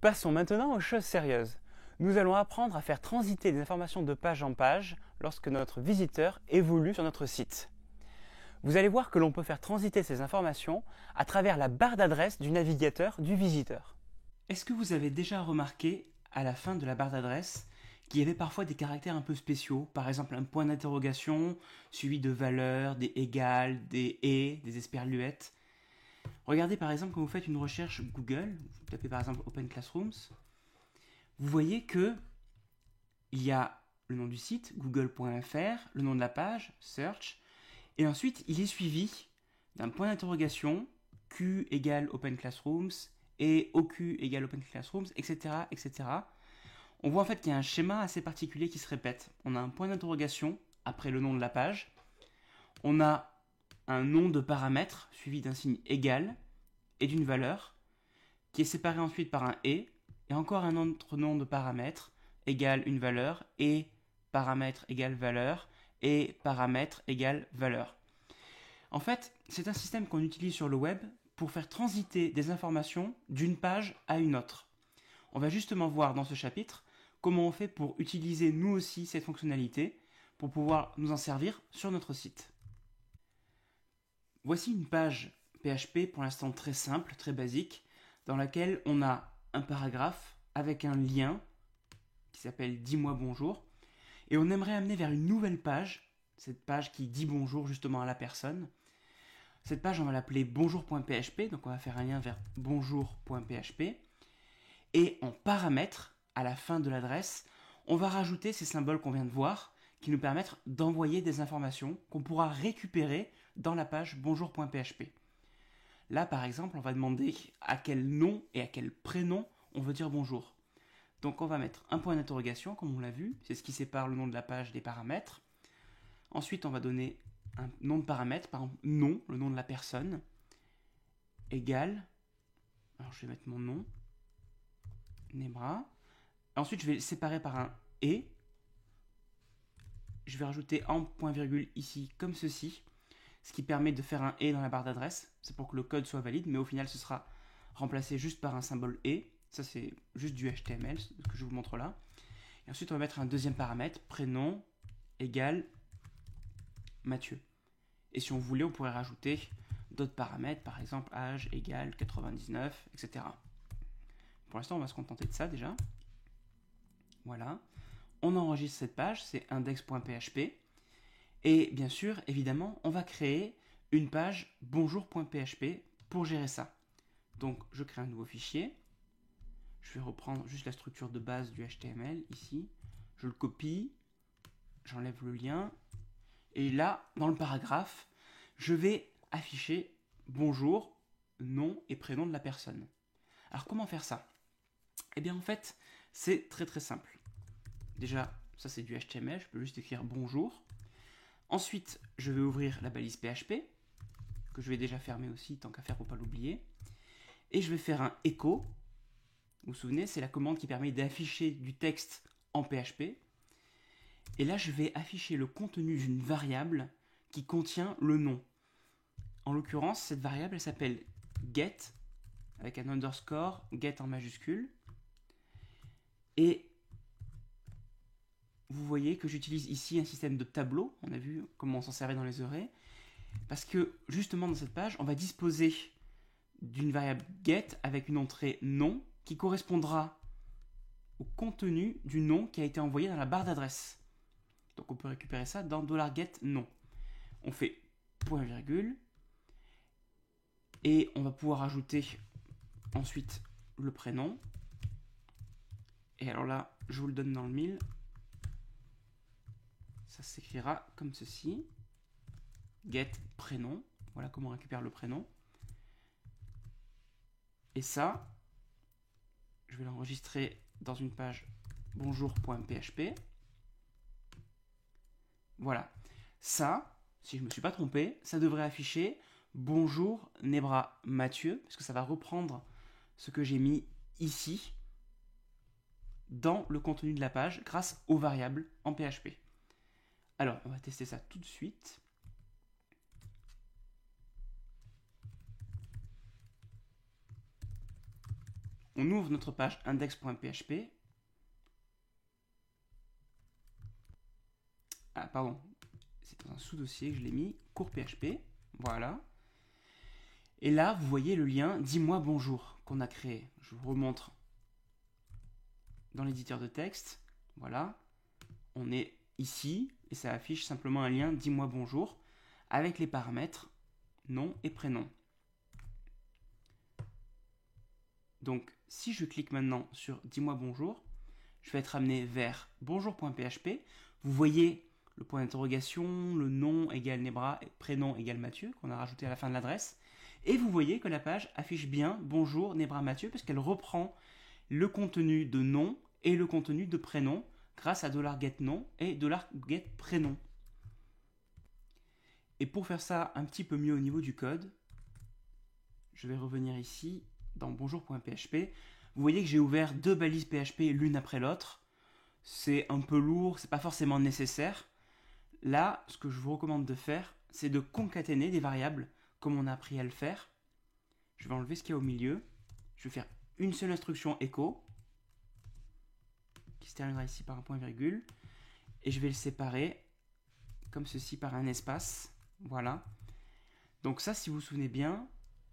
Passons maintenant aux choses sérieuses. Nous allons apprendre à faire transiter des informations de page en page lorsque notre visiteur évolue sur notre site. Vous allez voir que l'on peut faire transiter ces informations à travers la barre d'adresse du navigateur du visiteur. Est-ce que vous avez déjà remarqué à la fin de la barre d'adresse qu'il y avait parfois des caractères un peu spéciaux, par exemple un point d'interrogation suivi de valeurs, des égales, des et, des esperluettes. Regardez par exemple quand vous faites une recherche Google, vous tapez par exemple Open Classrooms, vous voyez que il y a le nom du site, google.fr, le nom de la page, search, et ensuite il est suivi d'un point d'interrogation, Q égale Open Classrooms, et OQ égale Open Classrooms, etc., etc. On voit en fait qu'il y a un schéma assez particulier qui se répète. On a un point d'interrogation après le nom de la page, on a un nom de paramètre suivi d'un signe égal et d'une valeur qui est séparé ensuite par un et encore un autre nom de paramètre égale une valeur et paramètre égale valeur et paramètre égale valeur. En fait, c'est un système qu'on utilise sur le web pour faire transiter des informations d'une page à une autre. On va justement voir dans ce chapitre comment on fait pour utiliser nous aussi cette fonctionnalité pour pouvoir nous en servir sur notre site. Voici une page PHP pour l'instant très simple, très basique, dans laquelle on a un paragraphe avec un lien qui s'appelle « Dis-moi bonjour » et on aimerait amener vers une nouvelle page, cette page qui dit bonjour justement à la personne. Cette page, on va l'appeler bonjour.php, donc on va faire un lien vers bonjour.php et en paramètre, à la fin de l'adresse, on va rajouter ces symboles qu'on vient de voir qui nous permettent d'envoyer des informations qu'on pourra récupérer dans la page bonjour.php. Là, par exemple, on va demander à quel nom et à quel prénom on veut dire bonjour. Donc on va mettre un point d'interrogation, comme on l'a vu, c'est ce qui sépare le nom de la page des paramètres. Ensuite, on va donner un nom de paramètre, par exemple nom, le nom de la personne, égal, alors je vais mettre mon nom, Nebra. Ensuite, je vais le séparer par un et. Je vais rajouter en point virgule ici, comme ceci, ce qui permet de faire un et dans la barre d'adresse. C'est pour que le code soit valide, mais au final, ce sera remplacé juste par un symbole et. Ça, c'est juste du HTML, ce que je vous montre là. Et ensuite, on va mettre un deuxième paramètre, prénom, égal, Mathieu. Et si on voulait, on pourrait rajouter d'autres paramètres, par exemple, âge égale 99, etc. Pour l'instant, on va se contenter de ça déjà. Voilà. On enregistre cette page, c'est index.php. Et bien sûr, évidemment, on va créer une page bonjour.php pour gérer ça. Donc, je crée un nouveau fichier. Je vais reprendre juste la structure de base du HTML ici. Je le copie. J'enlève le lien. Et là, dans le paragraphe, je vais afficher bonjour, nom et prénom de la personne. Alors, comment faire ça? Eh bien, en fait, c'est très très simple. Déjà, ça c'est du HTML, je peux juste écrire bonjour. Ensuite, je vais ouvrir la balise PHP, que je vais déjà fermer aussi, tant qu'à faire pour ne pas l'oublier. Et je vais faire un echo. Vous vous souvenez, c'est la commande qui permet d'afficher du texte en PHP. Et là, je vais afficher le contenu d'une variable qui contient le nom. En l'occurrence, cette variable, elle s'appelle get, avec un underscore, get en majuscule. Et vous voyez que j'utilise ici un système de tableau. On a vu comment on s'en servait dans les arrays. Parce que justement dans cette page, on va disposer d'une variable get avec une entrée nom qui correspondra au contenu du nom qui a été envoyé dans la barre d'adresse. Donc on peut récupérer ça dans $get nom. On fait point virgule et on va pouvoir ajouter ensuite le prénom. Et alors là, je vous le donne dans le mille. Ça s'écrira comme ceci. Get prénom. Voilà comment on récupère le prénom. Et ça, je vais l'enregistrer dans une page bonjour.php. Voilà. Ça, si je ne me suis pas trompé, ça devrait afficher bonjour Nebra Mathieu, parce que ça va reprendre ce que j'ai mis ici dans le contenu de la page grâce aux variables en PHP. Alors, on va tester ça tout de suite. on ouvre notre page index.php. Ah, pardon, c'est dans un sous-dossier que je l'ai mis, cours PHP, voilà. Et là, vous voyez le lien « Dis-moi bonjour » qu'on a créé. Je vous remontre dans l'éditeur de texte. Voilà, on est ici et ça affiche simplement un lien « Dis-moi bonjour » avec les paramètres nom et prénom. Donc, si je clique maintenant sur « Dis-moi bonjour », je vais être amené vers bonjour.php. Vous voyez le point d'interrogation, le nom égale Nebra, prénom égale Mathieu, qu'on a rajouté à la fin de l'adresse. Et vous voyez que la page affiche bien bonjour Nebra Mathieu, parce qu'elle reprend le contenu de nom et le contenu de prénom grâce à $getNom et $getPrénom. Et pour faire ça un petit peu mieux au niveau du code, je vais revenir ici dans bonjour.php. Vous voyez que j'ai ouvert 2 balises PHP l'une après l'autre. C'est un peu lourd, c'est pas forcément nécessaire. Là, ce que je vous recommande de faire, c'est de concaténer des variables comme on a appris à le faire. Je vais enlever ce qu'il y a au milieu. Je vais faire une seule instruction echo qui se terminera ici par un point virgule et je vais le séparer comme ceci par un espace. Voilà. Donc ça, si vous vous souvenez bien,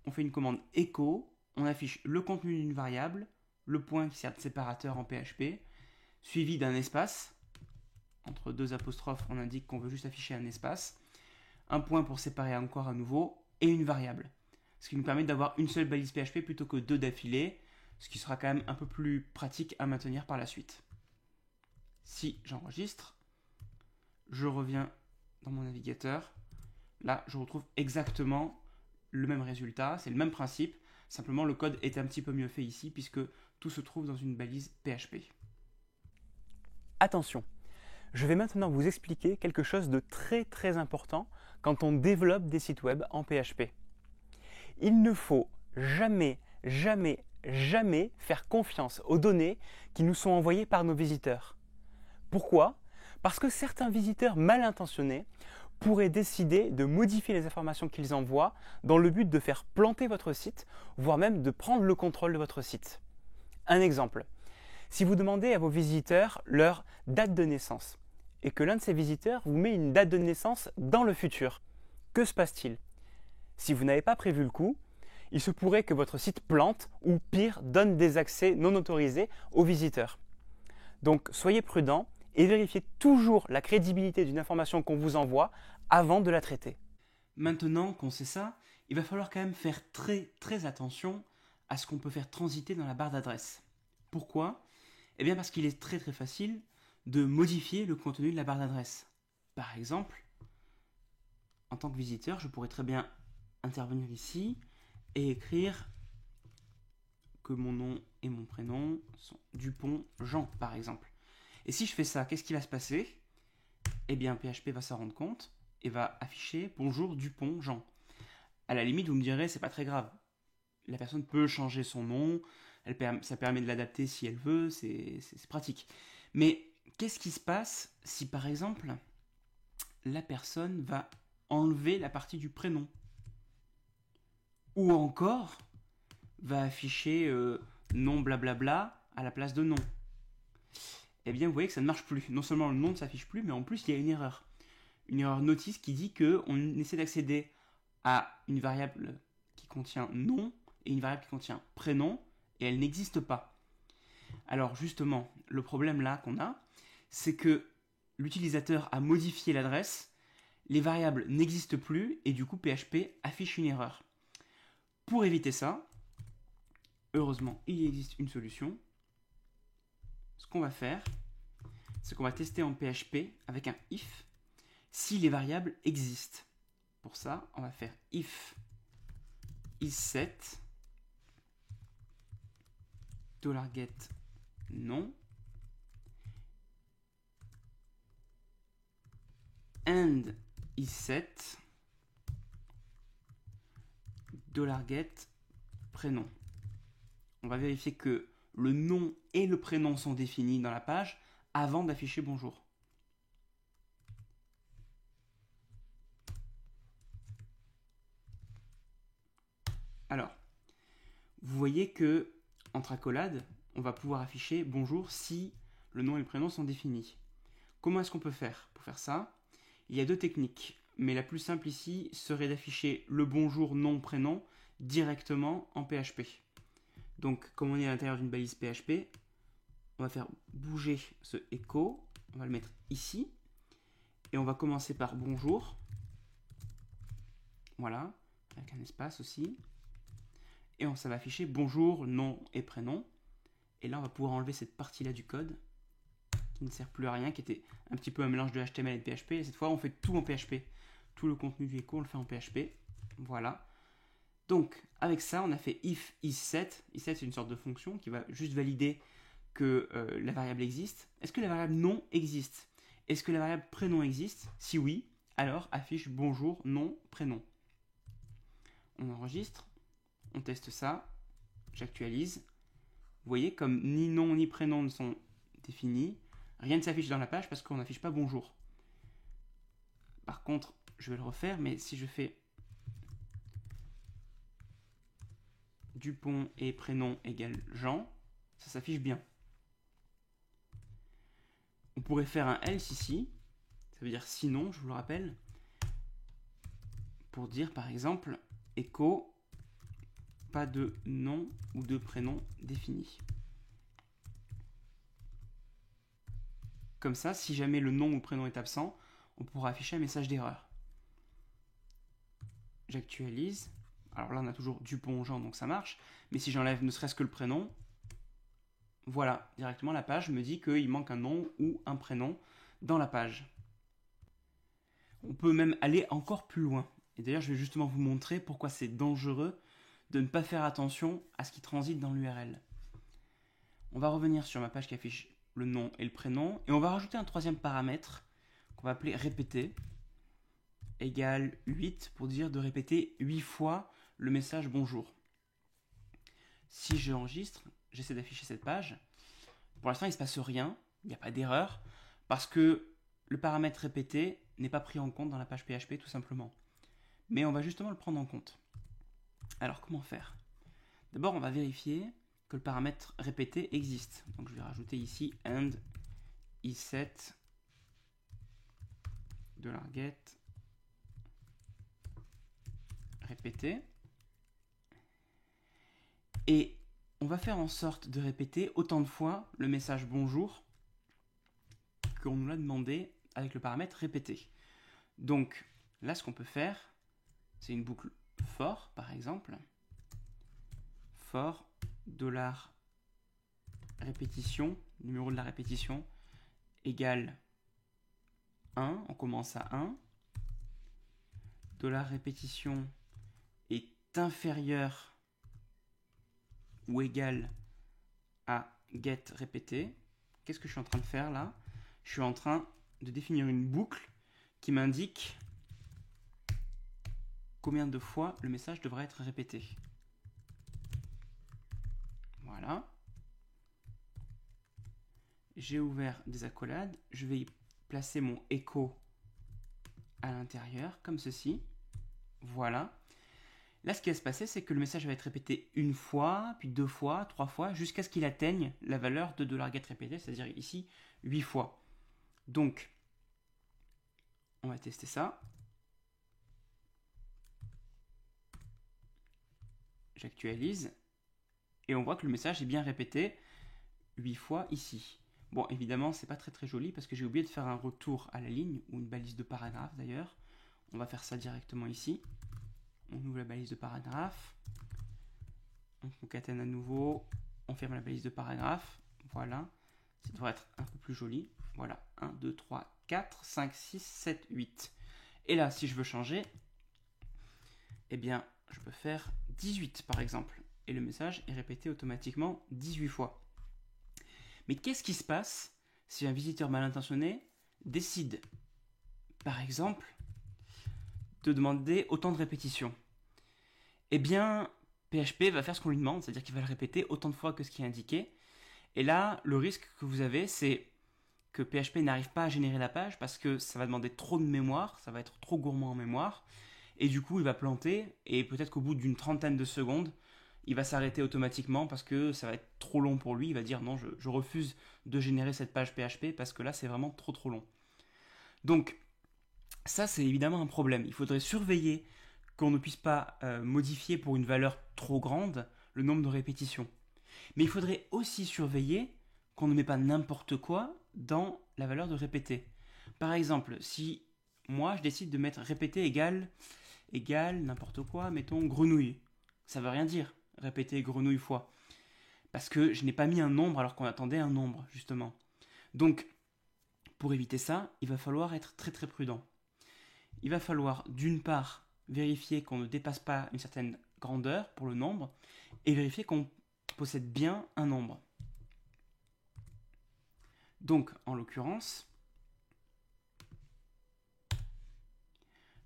on fait une commande echo, on affiche le contenu d'une variable, le point qui sert de séparateur en PHP, suivi d'un espace. Entre 2 apostrophes, on indique qu'on veut juste afficher un espace, un point pour séparer encore à nouveau, et une variable. Ce qui nous permet d'avoir une seule balise PHP plutôt que 2 d'affilée, ce qui sera quand même un peu plus pratique à maintenir par la suite. Si j'enregistre, je reviens dans mon navigateur. Là, je retrouve exactement le même résultat, c'est le même principe, simplement le code est un petit peu mieux fait ici puisque tout se trouve dans une balise PHP. Attention, je vais maintenant vous expliquer quelque chose de très important quand on développe des sites web en PHP. Il ne faut jamais faire confiance aux données qui nous sont envoyées par nos visiteurs. Pourquoi ? Parce que certains visiteurs mal intentionnés pourraient décider de modifier les informations qu'ils envoient dans le but de faire planter votre site, voire même de prendre le contrôle de votre site. Un exemple, si vous demandez à vos visiteurs leur date de naissance et que l'un de ces visiteurs vous met une date de naissance dans le futur, que se passe-t-il ? Si vous n'avez pas prévu le coup, il se pourrait que votre site plante ou pire, donne des accès non autorisés aux visiteurs. Donc soyez prudents et vérifiez toujours la crédibilité d'une information qu'on vous envoie avant de la traiter. Maintenant qu'on sait ça, il va falloir quand même faire très attention à ce qu'on peut faire transiter dans la barre d'adresse. Pourquoi ? Eh bien parce qu'il est très facile de modifier le contenu de la barre d'adresse. Par exemple, en tant que visiteur, je pourrais très bien intervenir ici et écrire que mon nom et mon prénom sont Dupont Jean, par exemple. Et si je fais ça, qu'est-ce qui va se passer ? Eh bien, PHP va s'en rendre compte et va afficher bonjour Dupont Jean. À la limite, vous me direz, c'est pas très grave. La personne peut changer son nom, ça permet de l'adapter si elle veut, c'est pratique. Mais qu'est-ce qui se passe si, par exemple, la personne va enlever la partie du prénom ? Ou encore, va afficher nom blablabla à la place de nom. Eh bien, vous voyez que ça ne marche plus. Non seulement le nom ne s'affiche plus, mais en plus, il y a une erreur. Une erreur notice qui dit qu'on essaie d'accéder à une variable qui contient nom et une variable qui contient prénom, et elle n'existe pas. Alors justement, le problème là qu'on a, c'est que l'utilisateur a modifié l'adresse, les variables n'existent plus, et du coup PHP affiche une erreur. Pour éviter ça, heureusement, il existe une solution. Ce qu'on va faire, c'est qu'on va tester en PHP avec un if si les variables existent. Pour ça, on va faire if isSet $get non and isSet $get prénom. On va vérifier que le nom et le prénom sont définis dans la page avant d'afficher bonjour. Alors, vous voyez que entre accolades, on va pouvoir afficher bonjour si le nom et le prénom sont définis. Comment est-ce qu'on peut faire? Pour faire ça, il y a 2 techniques, mais la plus simple ici serait d'afficher le bonjour nom-prénom directement en PHP. Donc, comme on est à l'intérieur d'une balise PHP, on va faire bouger ce echo, on va le mettre ici, et on va commencer par bonjour, voilà, avec un espace aussi, et ça va afficher bonjour, nom et prénom, et là on va pouvoir enlever cette partie-là du code, qui ne sert plus à rien, qui était un petit peu un mélange de HTML et de PHP, et cette fois on fait tout en PHP, tout le contenu du echo on le fait en PHP, voilà. Donc, avec ça, on a fait if isSet. isSet, c'est une sorte de fonction qui va juste valider que la variable existe. Est-ce que la variable nom existe? Est-ce que la variable prénom existe? Si oui, alors affiche bonjour, nom, prénom. On enregistre, on teste ça, j'actualise. Vous voyez, comme ni nom ni prénom ne sont définis, rien ne s'affiche dans la page parce qu'on n'affiche pas bonjour. Par contre, je vais le refaire, mais si je fais Dupont et prénom égale Jean, ça s'affiche bien. On pourrait faire un else ici, ça veut dire sinon, je vous le rappelle, pour dire par exemple echo pas de nom ou de prénom défini. Comme ça, si jamais le nom ou le prénom est absent, on pourra afficher un message d'erreur. J'actualise. Alors là, on a toujours Dupont Jean, donc ça marche. Mais si j'enlève ne serait-ce que le prénom, voilà, directement la page me dit qu'il manque un nom ou un prénom dans la page. On peut même aller encore plus loin. Et d'ailleurs, je vais justement vous montrer pourquoi c'est dangereux de ne pas faire attention à ce qui transite dans l'URL. On va revenir sur ma page qui affiche le nom et le prénom. Et on va rajouter un 3e paramètre qu'on va appeler répéter, égale 8 pour dire de répéter 8 fois le message bonjour. Si j'enregistre, j'essaie d'afficher cette page. Pour l'instant, il ne se passe rien, il n'y a pas d'erreur, parce que le paramètre répété n'est pas pris en compte dans la page PHP tout simplement. Mais on va justement le prendre en compte. Alors, comment faire? D'abord, on va vérifier que le paramètre répété existe. Donc, je vais rajouter ici and isSet $get répété. Et on va faire en sorte de répéter autant de fois le message bonjour qu'on nous l'a demandé avec le paramètre répété. Donc là, ce qu'on peut faire, c'est une boucle for, par exemple. For $répétition, numéro de la répétition, égale 1, on commence à 1. $répétition est inférieur ou égal à get répété. Qu'est-ce que je suis en train de faire là? Je suis en train de définir une boucle qui m'indique combien de fois le message devrait être répété. Voilà. J'ai ouvert des accolades. Je vais y placer mon echo à l'intérieur, comme ceci. Voilà. Là, ce qui va se passer, c'est que le message va être répété une fois, puis 2 fois, 3 fois, jusqu'à ce qu'il atteigne la valeur de $get répété, c'est-à-dire ici 8 fois. Donc, on va tester ça. J'actualise. Et on voit que le message est bien répété 8 fois ici. Bon, évidemment, c'est pas très joli parce que j'ai oublié de faire un retour à la ligne, ou une balise de paragraphe d'ailleurs. On va faire ça directement ici. On ouvre la balise de paragraphe. On concatène à nouveau. On ferme la balise de paragraphe. Voilà. Ça devrait être un peu plus joli. Voilà. 1, 2, 3, 4, 5, 6, 7, 8. Et là, si je veux changer, eh bien, je peux faire 18 par exemple. Et le message est répété automatiquement 18 fois. Mais qu'est-ce qui se passe si un visiteur mal intentionné décide, par exemple, de demander autant de répétitions? Eh bien, PHP va faire ce qu'on lui demande, c'est-à-dire qu'il va le répéter autant de fois que ce qui est indiqué. Et là, le risque que vous avez, c'est que PHP n'arrive pas à générer la page parce que ça va demander trop de mémoire, ça va être trop gourmand en mémoire. Et du coup, il va planter et peut-être qu'au bout d'une trentaine de secondes, il va s'arrêter automatiquement parce que ça va être trop long pour lui. Il va dire non, je refuse de générer cette page PHP parce que là, c'est vraiment trop long. Donc, ça, c'est évidemment un problème. Il faudrait surveiller qu'on ne puisse pas modifier pour une valeur trop grande le nombre de répétitions. Mais il faudrait aussi surveiller qu'on ne met pas n'importe quoi dans la valeur de répéter. Par exemple, si moi je décide de mettre répéter égale n'importe quoi, mettons grenouille. Ça veut rien dire, répéter grenouille fois. Parce que je n'ai pas mis un nombre alors qu'on attendait un nombre, justement. Donc, pour éviter ça, il va falloir être très très prudent. Il va falloir d'une part vérifier qu'on ne dépasse pas une certaine grandeur pour le nombre et vérifier qu'on possède bien un nombre. Donc, en l'occurrence,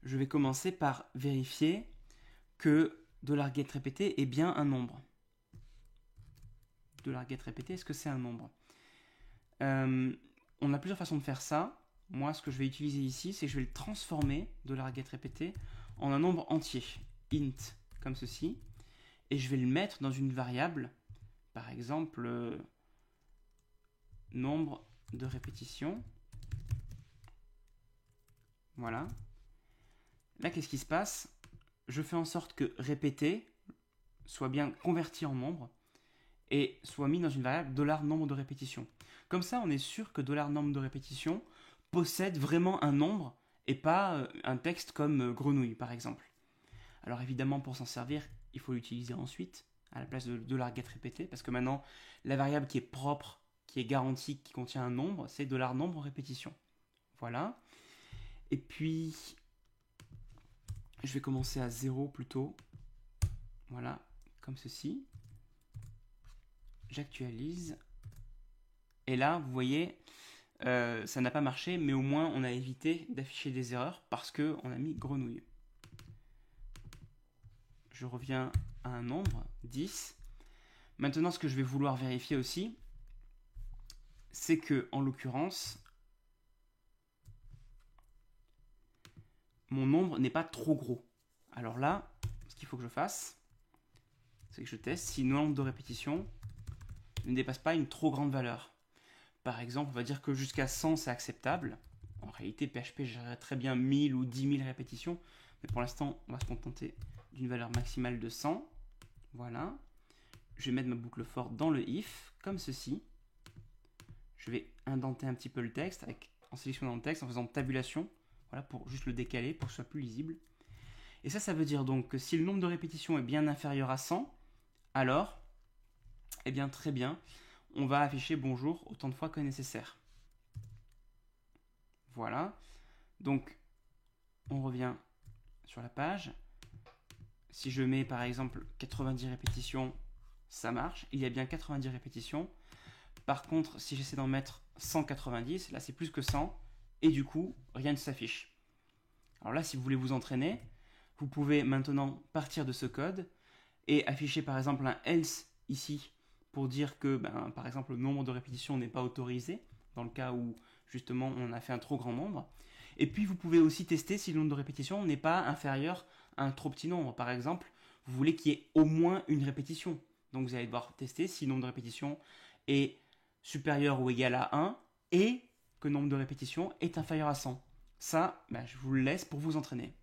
je vais commencer par vérifier que $get répété est bien un nombre. $get répété, est-ce que c'est un nombre? On a plusieurs façons de faire ça. Moi, ce que je vais utiliser ici, c'est que je vais le transformer, $get répété, en un nombre entier, int, comme ceci, et je vais le mettre dans une variable, par exemple, nombre de répétitions. Voilà. Là, qu'est-ce qui se passe? Je fais en sorte que répéter soit bien converti en nombre et soit mis dans une variable $nombre de répétitions. Comme ça, on est sûr que $nombre de répétitions possède vraiment un nombre et pas un texte comme grenouille, par exemple. Alors évidemment, pour s'en servir, il faut l'utiliser ensuite à la place de $get répété, parce que maintenant, la variable qui est propre, qui est garantie, qui contient un nombre, c'est $nombre en répétition. Voilà. Et puis, je vais commencer à 0 plutôt. Voilà, comme ceci. J'actualise. Et là, vous voyez, ça n'a pas marché, mais au moins on a évité d'afficher des erreurs parce qu'on a mis grenouille. Je reviens à un nombre, 10. Maintenant, ce que je vais vouloir vérifier aussi, c'est que, en l'occurrence, mon nombre n'est pas trop gros. Alors là, ce qu'il faut que je fasse, c'est que je teste si le nombre de répétitions ne dépasse pas une trop grande valeur. Par exemple, on va dire que jusqu'à 100, c'est acceptable. En réalité, PHP gérerait très bien 1000 ou 10 000 répétitions. Mais pour l'instant, on va se contenter d'une valeur maximale de 100. Voilà. Je vais mettre ma boucle for dans le if, comme ceci. Je vais indenter un petit peu le texte en sélectionnant le texte, en faisant tabulation. Voilà, pour juste le décaler, pour que ce soit plus lisible. Et ça veut dire donc que si le nombre de répétitions est bien inférieur à 100, alors, eh bien très bien, on va afficher bonjour autant de fois que nécessaire. Voilà. Donc, on revient sur la page. Si je mets par exemple 90 répétitions, ça marche. Il y a bien 90 répétitions. Par contre, si j'essaie d'en mettre 190, là c'est plus que 100. Et du coup, rien ne s'affiche. Alors là, si vous voulez vous entraîner, vous pouvez maintenant partir de ce code et afficher par exemple un else ici pour dire que, par exemple, le nombre de répétitions n'est pas autorisé, dans le cas où, justement, on a fait un trop grand nombre. Et puis, vous pouvez aussi tester si le nombre de répétitions n'est pas inférieur à un trop petit nombre. Par exemple, vous voulez qu'il y ait au moins une répétition. Donc, vous allez devoir tester si le nombre de répétitions est supérieur ou égal à 1 et que le nombre de répétitions est inférieur à 100. Ça, je vous le laisse pour vous entraîner.